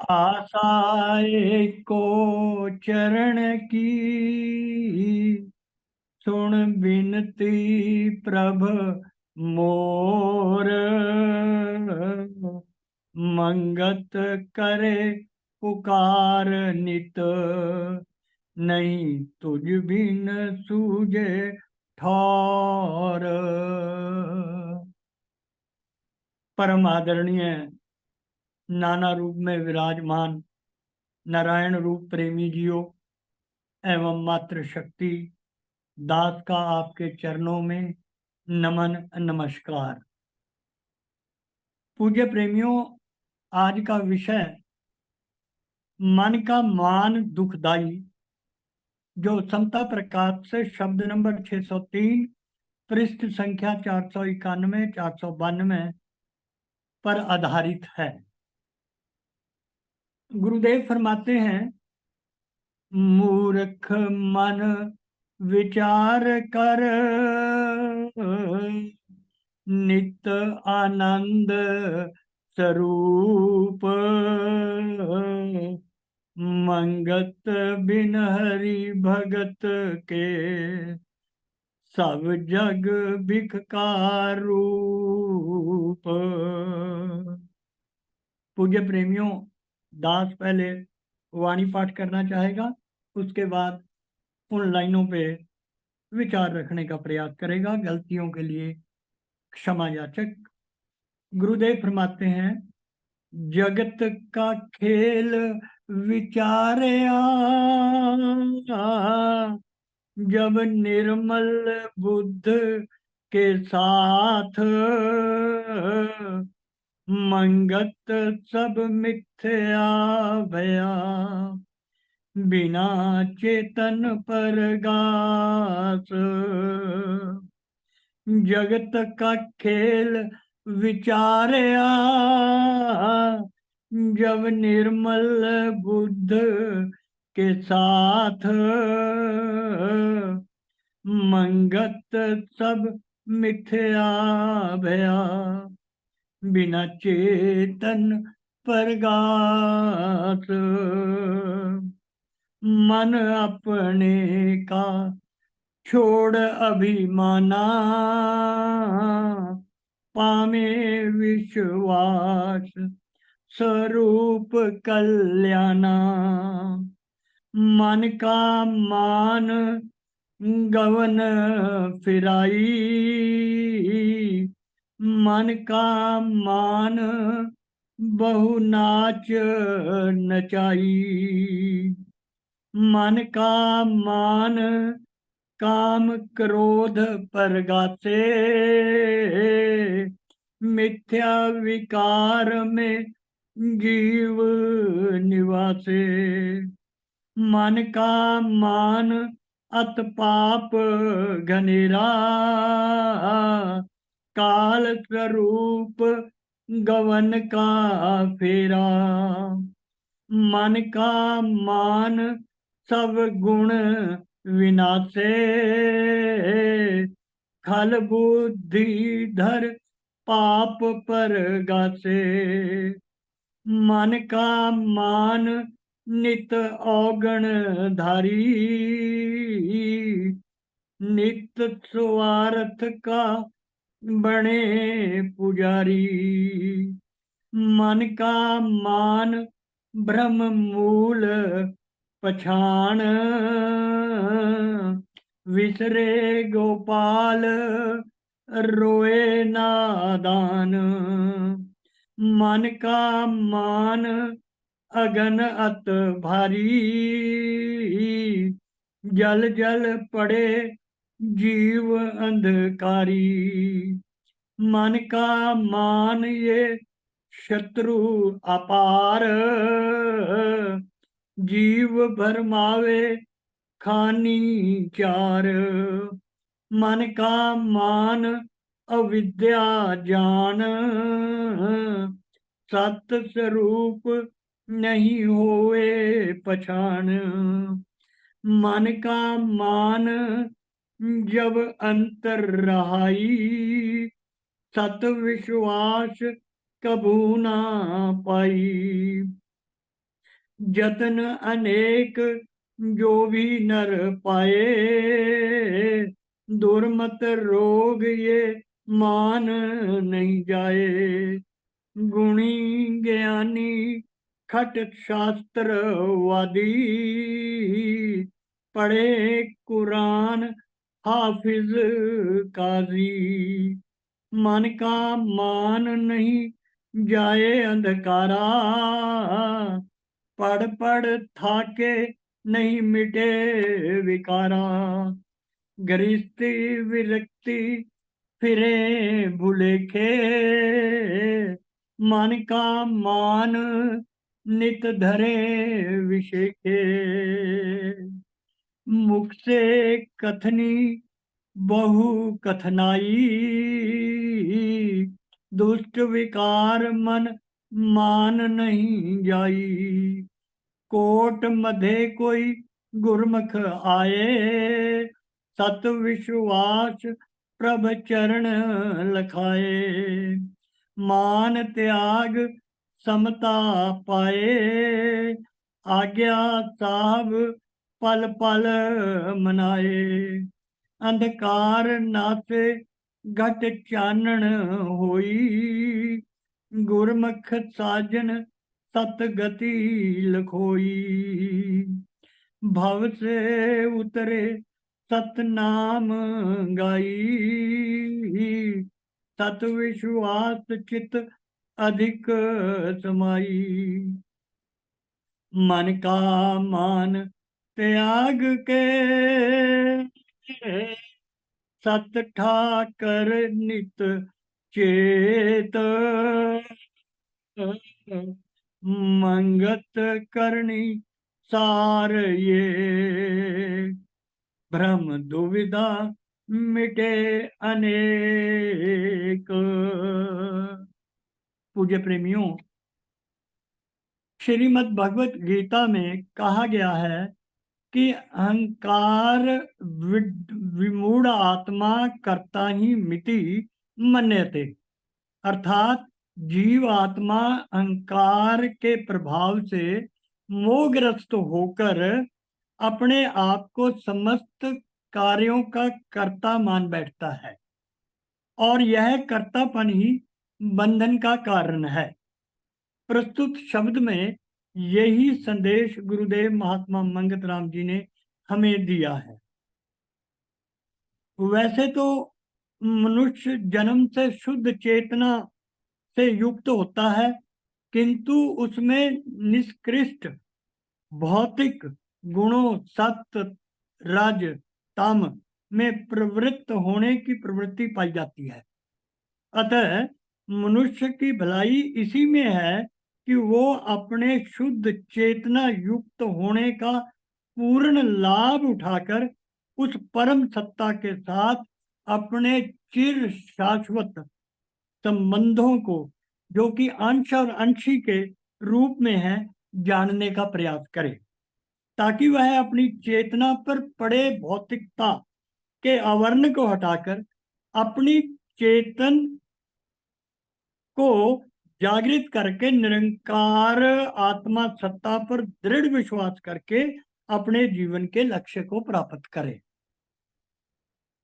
आशाए को चरण की, सुन बिनती प्रभ मोर। मंगत करे पुकार नित, नहीं तुझ बिन सूझे ठौर। परम आदरणीय नाना रूप में विराजमान नारायण रूप प्रेमी जियो एवं मातृ शक्ति दास का आपके चरणों में नमन नमस्कार। पूज्य प्रेमियों, आज का विषय मन का मान दुखदाई, जो समता प्रकाश से शब्द नंबर 603, पृष्ठ संख्या 491 492 पर आधारित है। गुरुदेव फरमाते हैं, मूर्ख मन विचार कर, नित आनंद स्वरूप। मंगत बिन हरि भगत के, सब जग बिख का रूप। पूज्य प्रेमियों, दास पहले वाणी पाठ करना चाहेगा, उसके बाद उन लाइनों पे विचार रखने का प्रयास करेगा। गलतियों के लिए क्षमा याचक। गुरुदेव फरमाते हैं, जगत का खेल विचारया, जब निर्मल बुद्ध के साथ। मंगत सब मिथ्या भया, बिना चेतन परगास। जगत का खेल विचारया, जब निर्मल बुद्ध के साथ। मंगत सब मिथ्या भया, बिना चेतन परगास। मन अपने का छोड़ अभिमाना, पामे विश्वास स्वरूप कल्याणा। मन का मान गवन फिराई, मन का मान बहु नाच नचाई। मन का मान काम क्रोध परगासे, मिथ्या विकार में जीव निवासे। मन का मान अत पाप घनेरा, काल स्वरूप गवन का फेरा। मन का मान सब गुण विनाशे, खल बुद्धि धर पाप पर गासे। मन का मान नित औगण धारी, नित स्वार्थ का बने पुजारी। मन का मान ब्रह्म मूल पछाण, विसरे गोपाल रोए नादान। मन का मान अगन अत भारी, जल जल पड़े जीव अंधकारी। मन का मान ये शत्रु अपार, जीव भरमावे खानी चार। मन का मान अविद्या जान, सत स्वरूप नहीं होए पछान। मन का मान जब अंतर रहाई, सत विश्वास कबू ना पाई। जतन अनेक जो भी नर पाए, दुर्मत रोग ये मान नहीं जाए। गुणी ज्ञानी खट शास्त्र वादी, पढ़े कुरान हाफिज काजी। मन का मान नहीं जाए अंधकारा, पढ़ पढ़ थाके नहीं मिटे विकारा। गृहस्थी विरक्ति फिरे भुलेखे, मन का मान नित धरे विषेखे। मुख से कथनी बहु कथनाई, दुष्ट विकार मन मान नहीं जाई। कोट मधे कोई गुरमुख आए, सत विश्वास प्रभ चरण लखाए। मान त्याग समता पाए, आज्ञा साहब पल पल मनाए। अंधकार नासे घट चानण होई, गुरमुख साजन सतगति लखोई। भव से उतरे सतनाम गाई, सत विश्वास चित अधिक समाई। मन का मान त्याग के, सत ठाकर नित चेत। मंगत करनी सार ये, भ्रम दुविधा मिटे अनेक। पूज्य प्रेमियों, श्रीमद् भगवत गीता में कहा गया है कि अहंकार विमूढ़ आत्मा कर्ता ही मिति मन्यते, अर्थात जीव आत्मा अहंकार के प्रभाव से मोहग्रस्त होकर अपने आप को समस्त कार्यों का कर्ता मान बैठता है, और यह कर्तापन ही बंधन का कारण है। प्रस्तुत शब्द में यही संदेश गुरुदेव महात्मा मंगत राम जी ने हमें दिया है। वैसे तो मनुष्य जन्म से शुद्ध चेतना से युक्त होता है, किंतु उसमें निष्कृष्ट भौतिक गुणों सत्व रज तम में प्रवृत्त होने की प्रवृत्ति पाई जाती है। अतः मनुष्य की भलाई इसी में है कि वो अपने शुद्ध चेतना युक्त होने का पूर्ण लाभ उठाकर उस परम सत्ता के साथ अपने चिर शाश्वत संबंधों को, जो कि अंश और अंशी के रूप में है, जानने का प्रयास करे, ताकि वह अपनी चेतना पर पड़े भौतिकता के आवरण को हटाकर अपनी चेतन को जागृत करके निरंकार आत्मा सत्ता पर दृढ़ विश्वास करके अपने जीवन के लक्ष्य को प्राप्त करे।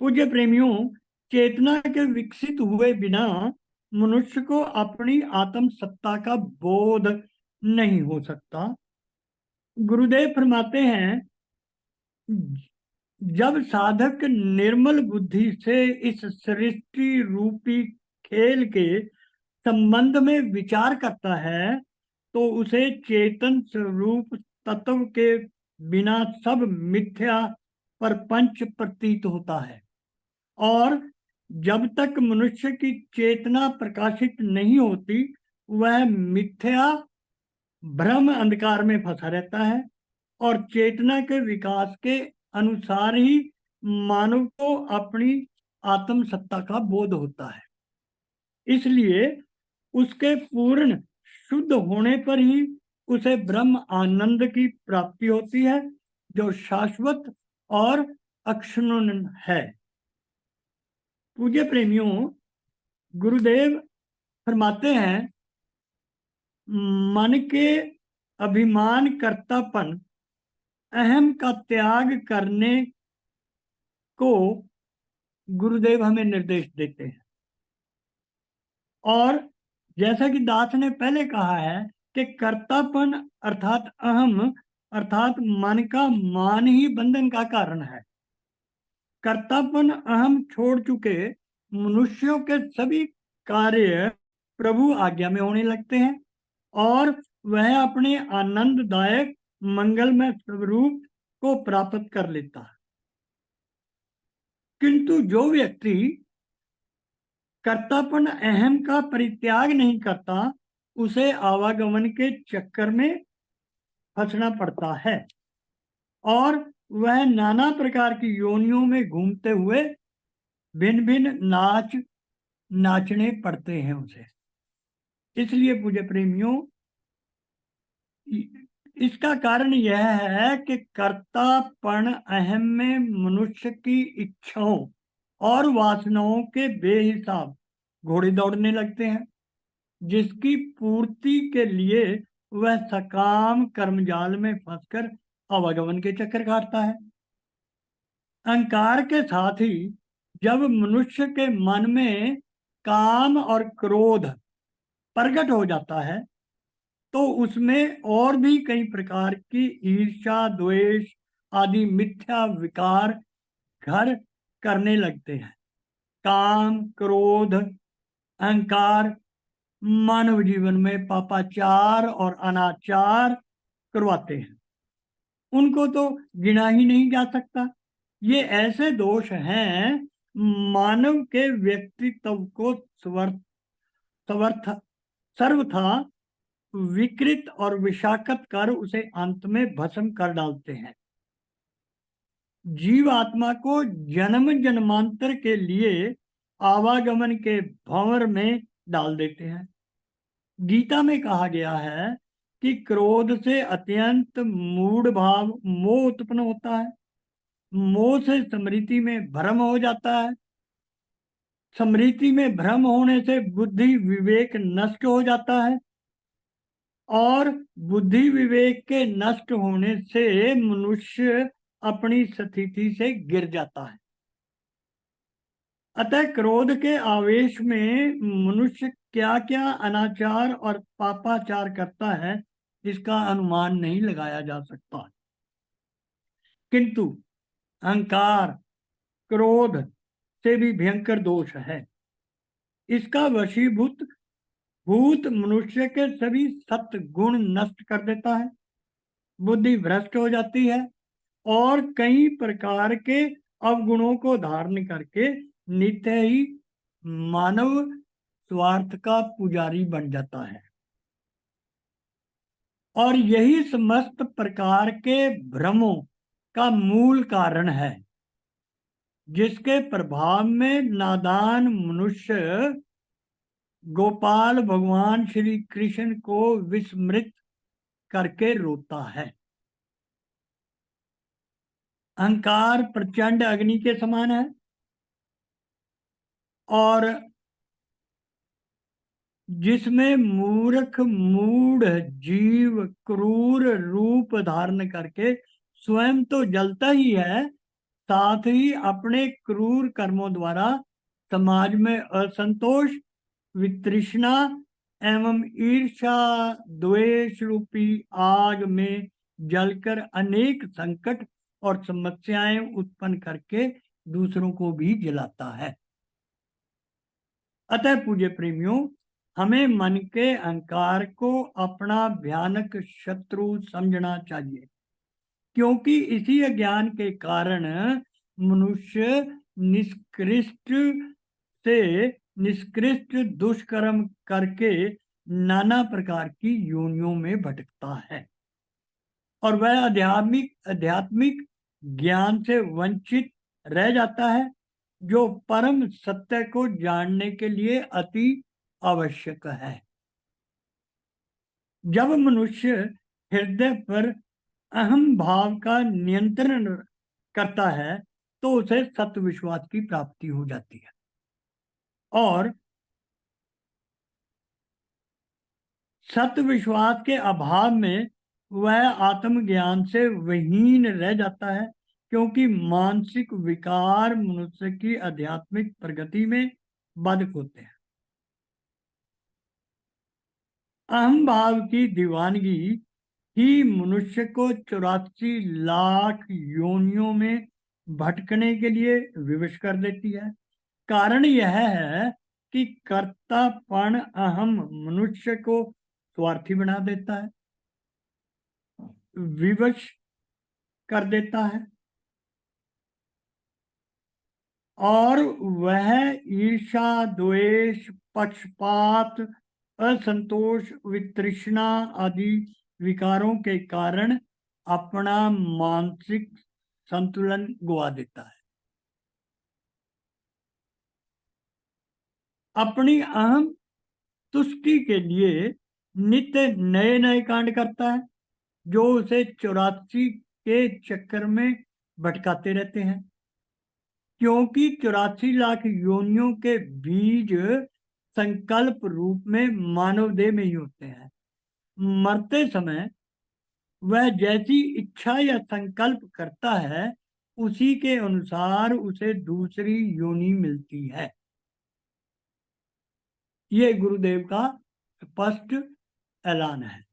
पूज्य प्रेमियों, चेतना के विकसित हुए बिना मनुष्य को अपनी आत्म सत्ता का बोध नहीं हो सकता। गुरुदेव फरमाते हैं, जब साधक निर्मल बुद्धि से इस सृष्टि रूपी खेल के संबंध में विचार करता है, तो उसे चेतन स्वरूप तत्व के बिना सब मिथ्या परपंच प्रतीत होता है। और जब तक मनुष्य की चेतना प्रकाशित नहीं होती, वह मिथ्या भ्रम अंधकार में फंसा रहता है, और चेतना के विकास के अनुसार ही मानव को अपनी आत्म सत्ता का बोध होता है। इसलिए उसके पूर्ण शुद्ध होने पर ही उसे ब्रह्म आनंद की प्राप्ति होती है, जो शाश्वत और अक्षुण्ण है। पूज्य प्रेमियों, गुरुदेव फरमाते हैं, मन के अभिमान, कर्तापन, अहम का त्याग करने को गुरुदेव हमें निर्देश देते हैं। और जैसा कि दास ने पहले कहा है कि कर्तापन अर्थात अहम अर्थात मन का मान ही बंधन का कारण है। कर्तापन अहम छोड़ चुके मनुष्यों के सभी कार्य प्रभु आज्ञा में होने लगते हैं और वह अपने आनंददायक मंगलमय स्वरूप को प्राप्त कर लेता है। किंतु जो व्यक्ति कर्तापन अहम का परित्याग नहीं करता, उसे आवागमन के चक्कर में फंसना पड़ता है और वह नाना प्रकार की योनियों में घूमते हुए भिन्न भिन्न नाचने पड़ते हैं उसे। इसलिए पूज्य प्रेमियों, इसका कारण यह है कि कर्तापन अहम में मनुष्य की इच्छाओं और वासनाओं के बेहिसाब घोड़े दौड़ने लगते हैं, जिसकी पूर्ति के लिए वह सकाम कर्मजाल में फंसकर आवागमन के चक्कर काटता है। अहंकार के साथ ही जब मनुष्य के मन में काम और क्रोध प्रकट हो जाता है, तो उसमें और भी कई प्रकार की ईर्ष्या, द्वेष आदि मिथ्या विकार घर करने लगते हैं। काम, क्रोध, अहंकार मानव जीवन में पापाचार और अनाचार करवाते हैं। उनको तो गिना ही नहीं जा सकता। ये ऐसे दोष हैं मानव के व्यक्तित्व को सर्वथा विकृत और विषाक्त कर उसे अंत में भस्म कर डालते हैं। जीव आत्मा को जन्म जन्मांतर के लिए आवागमन के भंवर में डाल देते हैं। गीता में कहा गया है कि क्रोध से अत्यंत मूढ़ भाव मोह उत्पन्न होता है। मोह से स्मृति में भ्रम हो जाता है। स्मृति में भ्रम होने से बुद्धि विवेक नष्ट हो जाता है और बुद्धि विवेक के नष्ट होने से मनुष्य अपनी स्थिति से गिर जाता है। अतः क्रोध के आवेश में मनुष्य क्या क्या अनाचार और पापाचार करता है, इसका अनुमान नहीं लगाया जा सकता। किंतु अहंकार, क्रोध से भी भयंकर दोष है। इसका भूत मनुष्य के सभी सत्य गुण नष्ट कर देता है। बुद्धि भ्रष्ट हो जाती है और कई प्रकार के अवगुणों को धारण करके नित्य ही मानव स्वार्थ का पुजारी बन जाता है। और यही समस्त प्रकार के भ्रमों का मूल कारण है, जिसके प्रभाव में नादान मनुष्य गोपाल भगवान श्री कृष्ण को विस्मृत करके रोता है। अहंकार प्रचंड अग्नि के समान है और जिसमें मूर्ख मूढ़ जीव क्रूर रूप धारण करके स्वयं तो जलता ही है, साथ ही अपने क्रूर कर्मों द्वारा समाज में असंतोष, वितृष्णा एवं ईर्ष्या द्वेष रूपी आग में जलकर अनेक संकट और समस्याएं उत्पन्न करके दूसरों को भी जलाता है। अतः पूज्य प्रेमियों, हमें मन के अहंकार को अपना भयानक शत्रु समझना चाहिए, क्योंकि इसी अज्ञान के कारण मनुष्य निष्कृष्ट दुष्कर्म करके नाना प्रकार की योनियों में भटकता है और वह आध्यात्मिक ज्ञान से वंचित रह जाता है, जो परम सत्य को जानने के लिए अति आवश्यक है। जब मनुष्य हृदय पर अहम भाव का नियंत्रण करता है, तो उसे सत्य विश्वास की प्राप्ति हो जाती है और सत्य विश्वास के अभाव में वह आत्मज्ञान से विहीन रह जाता है, क्योंकि मानसिक विकार मनुष्य की आध्यात्मिक प्रगति में बाधक होते हैं। अहम भाव की दीवानगी ही मनुष्य को 84 लाख योनियों में भटकने के लिए विवश कर देती है। कारण यह है कि कर्तापन अहम मनुष्य को स्वार्थी बना देता है, विवश कर देता है, और वह ईर्ष्या, द्वेष, पक्षपात, असंतोष, वितृष्णा आदि विकारों के कारण अपना मानसिक संतुलन गवा देता है। अपनी अहम तुष्टि के लिए नित्य नए नए कांड करता है, जो उसे 84 के चक्कर में भटकाते रहते हैं, क्योंकि 84 लाख योनियों के बीज संकल्प रूप में मानव देह में ही होते हैं। मरते समय वह जैसी इच्छा या संकल्प करता है, उसी के अनुसार उसे दूसरी योनि मिलती है। ये गुरुदेव का स्पष्ट ऐलान है।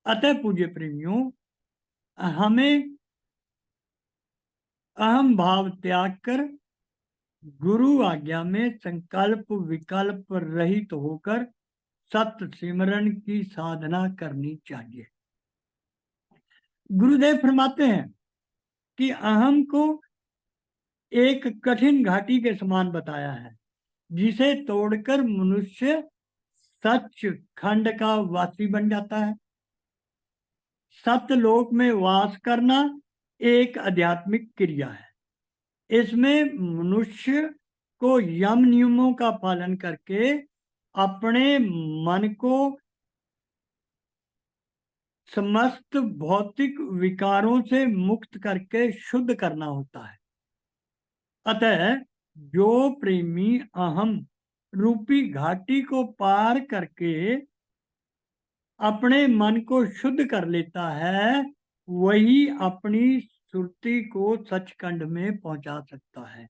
अतः पूज्य प्रेमियों, हमें अहम भाव त्याग कर गुरु आज्ञा में संकल्प विकल्प रहित होकर सत्य सिमरन की साधना करनी चाहिए। गुरुदेव फरमाते हैं कि अहम को एक कठिन घाटी के समान बताया है, जिसे तोड़कर मनुष्य सच खंड का वासी बन जाता है। सत्यलोक में वास करना एक आध्यात्मिक क्रिया है। इसमें मनुष्य को यम नियमों का पालन करके अपने मन को समस्त भौतिक विकारों से मुक्त करके शुद्ध करना होता है। अतः जो प्रेमी अहम रूपी घाटी को पार करके अपने मन को शुद्ध कर लेता है, वही अपनी सुरती को सचखंड में पहुंचा सकता है।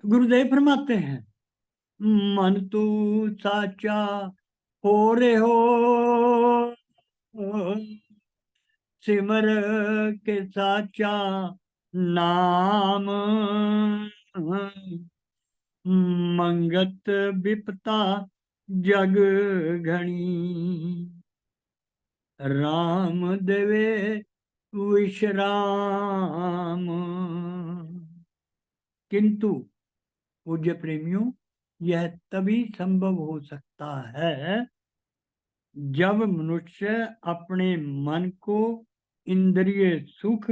गुरुदेव फरमाते हैं, मन तू साचा हो रे हो, सिमर के साचा नाम, मंगत विपता जग घनी, राम देवे विश्राम। किंतु पूज्य प्रेमियों, यह तभी संभव हो सकता है जब मनुष्य अपने मन को इंद्रिय सुख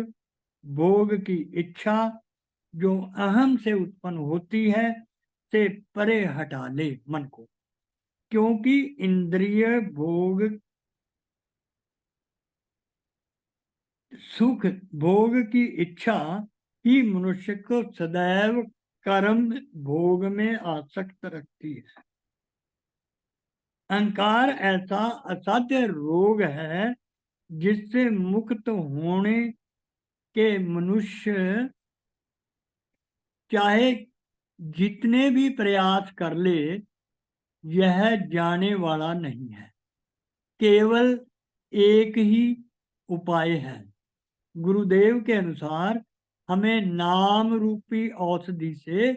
भोग की इच्छा जो अहम से उत्पन्न होती है से परे हटा ले मन को, क्योंकि इंद्रिय भोग सुख भोग की इच्छा ही मनुष्य को सदैव कर्म भोग में आसक्त रखती है। अहंकार ऐसा असाध्य रोग है जिससे मुक्त होने के मनुष्य चाहे जितने भी प्रयास कर ले, यह जाने वाला नहीं है। केवल एक ही उपाय है। गुरुदेव के अनुसार हमें नाम रूपी औषधि से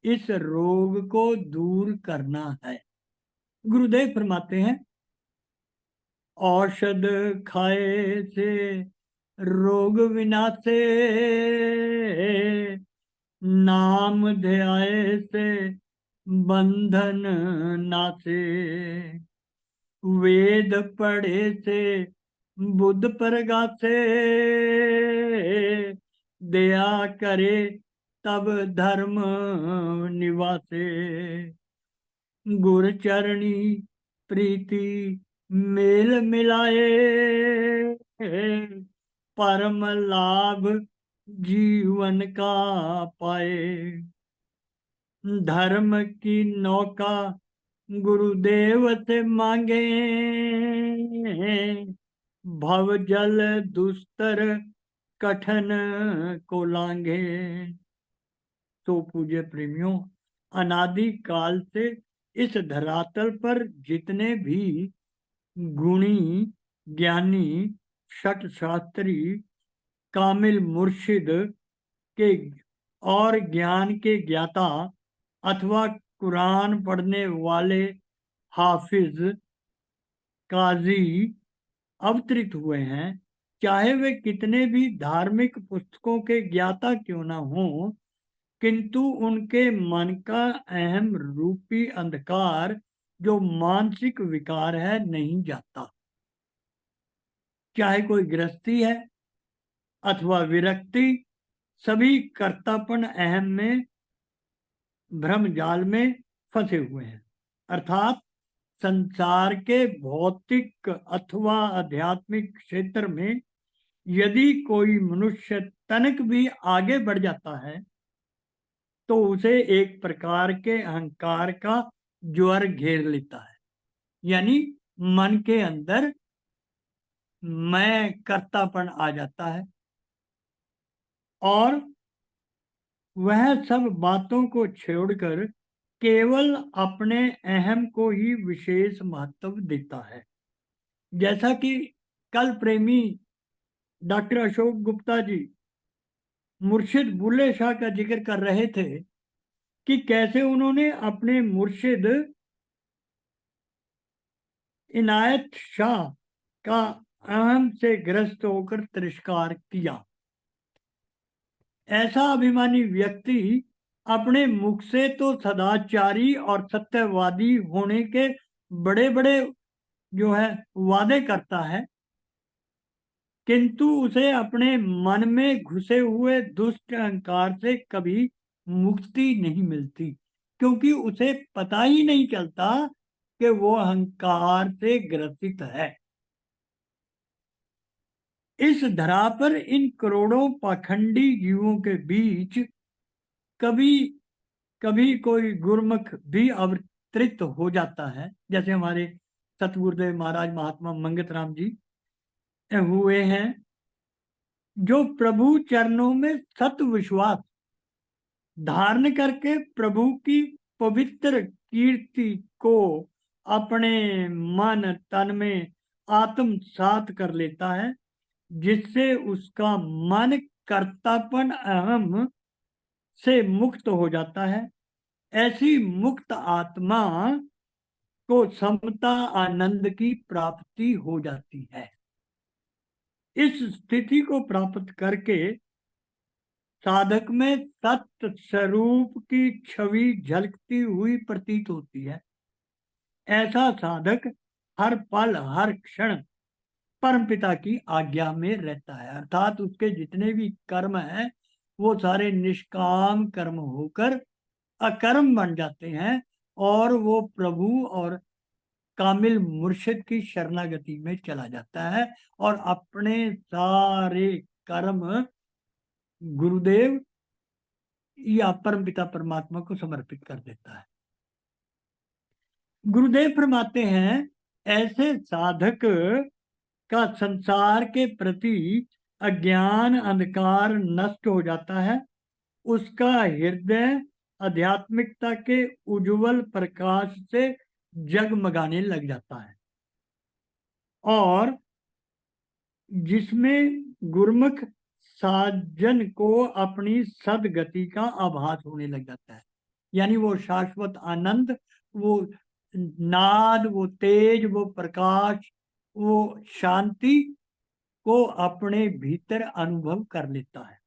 इस रोग को दूर करना है। गुरुदेव फरमाते हैं, औषध खाए से रोग विनाशे, नाम ध्याए से बंधन नासे, वेद पढ़े से बुद्ध परगासे, दया करे तब धर्म निवासे, गुर चरणी प्रीति मेल मिलाए, परम लाभ जीवन का पाए, धर्म की नौका गुरुदेव से मांगे, भवजल दुस्तर कठन को लांघे। तो पूज्य प्रेमियों, अनादि काल से इस धरातल पर जितने भी गुणी, ज्ञानी, षट शास्त्री, कामिल मुर्शिद के और ज्ञान के ज्ञाता अथवा कुरान पढ़ने वाले हाफिज, काजी अवतरित हुए हैं, चाहे वे कितने भी धार्मिक पुस्तकों के ज्ञाता क्यों न हों, किंतु उनके मन का अहम रूपी अंधकार जो मानसिक विकार है नहीं जाता। चाहे कोई गृहस्थी है अथवा विरक्ति, सभी कर्तापन अहम में, भ्रम जाल में फंसे हुए हैं। अर्थात संसार के भौतिक अथवा आध्यात्मिक क्षेत्र में यदि कोई मनुष्य तनक भी आगे बढ़ जाता है तो उसे एक प्रकार के अहंकार का ज्वर घेर लेता है, यानी मन के अंदर मैं कर्तापन आ जाता है और वह सब बातों को छोड़कर केवल अपने अहम को ही विशेष महत्व देता है। जैसा कि कल प्रेमी डॉक्टर अशोक गुप्ता जी मुर्शिद बुल्ले शाह का जिक्र कर रहे थे कि कैसे उन्होंने अपने मुर्शिद इनायत शाह का अहम से ग्रस्त होकर तिरस्कार किया। ऐसा अभिमानी व्यक्ति अपने मुख से तो सदाचारी और सत्यवादी होने के बड़े बड़े जो है वादे करता है, किंतु उसे अपने मन में घुसे हुए दुष्ट अहंकार से कभी मुक्ति नहीं मिलती, क्योंकि उसे पता ही नहीं चलता कि वो अहंकार से ग्रसित है। इस धरा पर इन करोड़ों पाखंडी जीवों के बीच कभी कभी कोई गुरमुख भी अवतरित हो जाता है, जैसे हमारे सतगुरुदेव महाराज महात्मा मंगत राम जी हुए हैं, जो प्रभु चरणों में सत विश्वास धारण करके प्रभु की पवित्र कीर्ति को अपने मन तन में आत्मसात कर लेता है, जिससे उसका मन कर्तापन अहम से मुक्त हो जाता है। ऐसी मुक्त आत्मा को समता आनंद की प्राप्ति हो जाती है। इस स्थिति को प्राप्त करके साधक में सत्य स्वरूप की छवि झलकती हुई प्रतीत होती है। ऐसा साधक हर पल हर क्षण परमपिता की आज्ञा में रहता है, अर्थात उसके जितने भी कर्म हैं वो सारे निष्काम कर्म होकर अकर्म बन जाते हैं और वो प्रभु और कामिल मुर्शिद की शरणागति में चला जाता है और अपने सारे कर्म गुरुदेव या परमपिता परमात्मा को समर्पित कर देता है। गुरुदेव फरमाते हैं, ऐसे साधक का संसार के प्रति अज्ञान अंधकार नष्ट हो जाता है, उसका हृदय आध्यात्मिकता के उज्जवल प्रकाश से जगमगाने लग जाता है और जिसमें गुरमुख साजन को अपनी सदगति का आभास होने लग जाता है, यानी वो शाश्वत आनंद, वो नाद, वो तेज, वो प्रकाश, वो शांति को अपने भीतर अनुभव कर लेता है।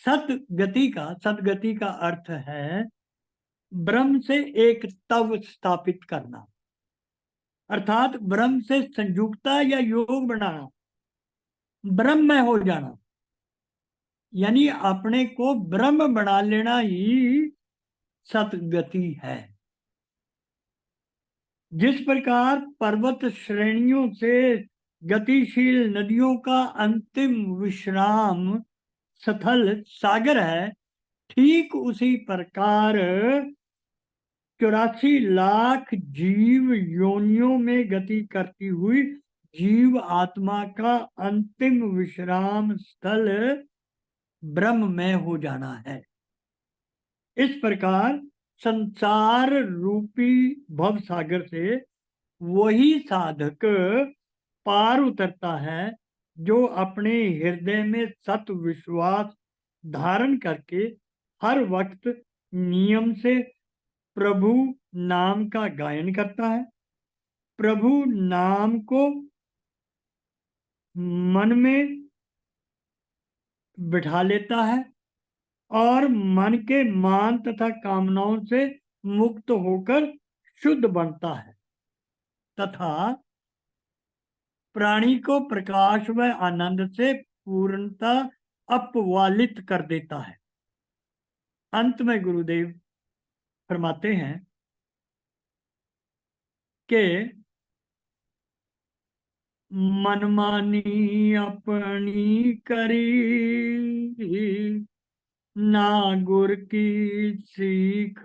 सदगति का अर्थ है ब्रह्म से एक तव स्थापित करना, अर्थात ब्रह्म से संयुक्ता या योग बनाना, ब्रह्म हो जाना, यानी अपने को ब्रह्म बना लेना ही सतगति है। जिस प्रकार पर्वत श्रेणियों से गतिशील नदियों का अंतिम विश्राम स्थल सागर है, ठीक उसी प्रकार 84 लाख जीव योनियों में गति करती हुई जीव आत्मा का अंतिम विश्राम स्थल ब्रह्म में हो जाना है। इस प्रकार संसार रूपी भव सागर से वही साधक पार उतरता है जो अपने हृदय में सत विश्वास धारण करके हर वक्त नियम से प्रभु नाम का गायन करता है, प्रभु नाम को मन में बिठा लेता है और मन के मान तथा कामनाओं से मुक्त होकर शुद्ध बनता है तथा प्राणी को प्रकाश व आनंद से पूर्णता अपवालित कर देता है। अंत में गुरुदेव फरमाते हैं कि मनमानी अपनी करी ना गुर की सीख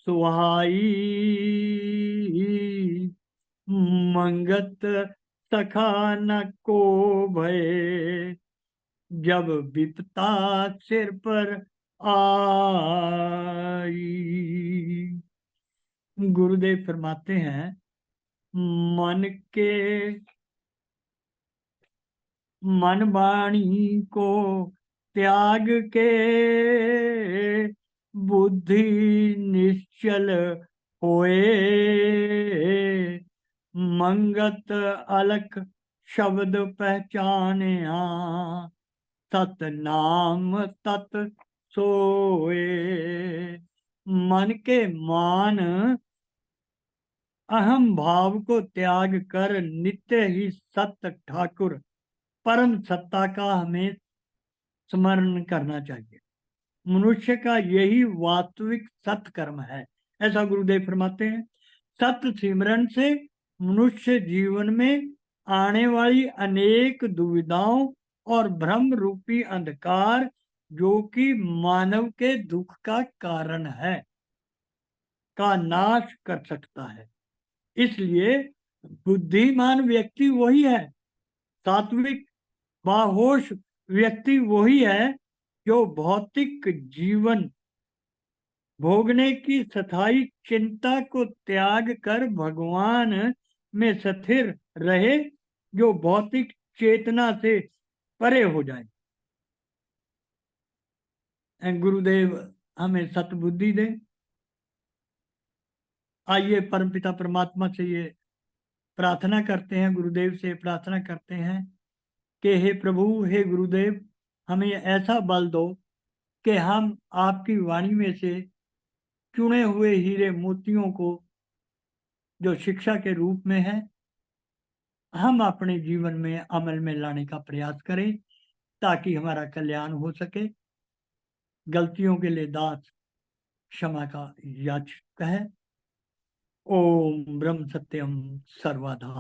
सुहाई मंगत सखा न को भय जब विपता सिर पर आई। गुरुदेव फरमाते हैं मन के मन वाणी को त्याग के बुद्धि निश्चल होए मंगत अलख शब्द पहचाने सत नाम तत् सोए। मन के मान अहम भाव को त्याग कर नित्य ही सत्य ठाकुर परम सत्ता का हमें स्मरण करना चाहिए। मनुष्य का यही वास्तविक सत्कर्म है, ऐसा गुरुदेव फरमाते हैं। सत्य सिमरन से मनुष्य जीवन में आने वाली अनेक दुविधाओं और भ्रम रूपी अंधकार जो कि मानव के दुख का कारण है का नाश कर सकता है। इसलिए बुद्धिमान व्यक्ति वही है, सात्विक बाहोश व्यक्ति वही है जो भौतिक जीवन भोगने की स्थायी चिंता को त्याग कर भगवान में स्थिर रहे, जो भौतिक चेतना से परे हो जाए। गुरुदेव हमें सतबुद्धि दे। आइए परमपिता परमात्मा से ये प्रार्थना करते हैं, गुरुदेव से प्रार्थना करते हैं कि हे प्रभु, हे गुरुदेव, हमें ऐसा बल दो कि हम आपकी वाणी में से चुने हुए हीरे मोतियों को जो शिक्षा के रूप में है हम अपने जीवन में अमल में लाने का प्रयास करें ताकि हमारा कल्याण हो सके। गलतियों के लिए दास क्षमा का याचक है। ओम ब्रह्म सत्यम सर्वधा।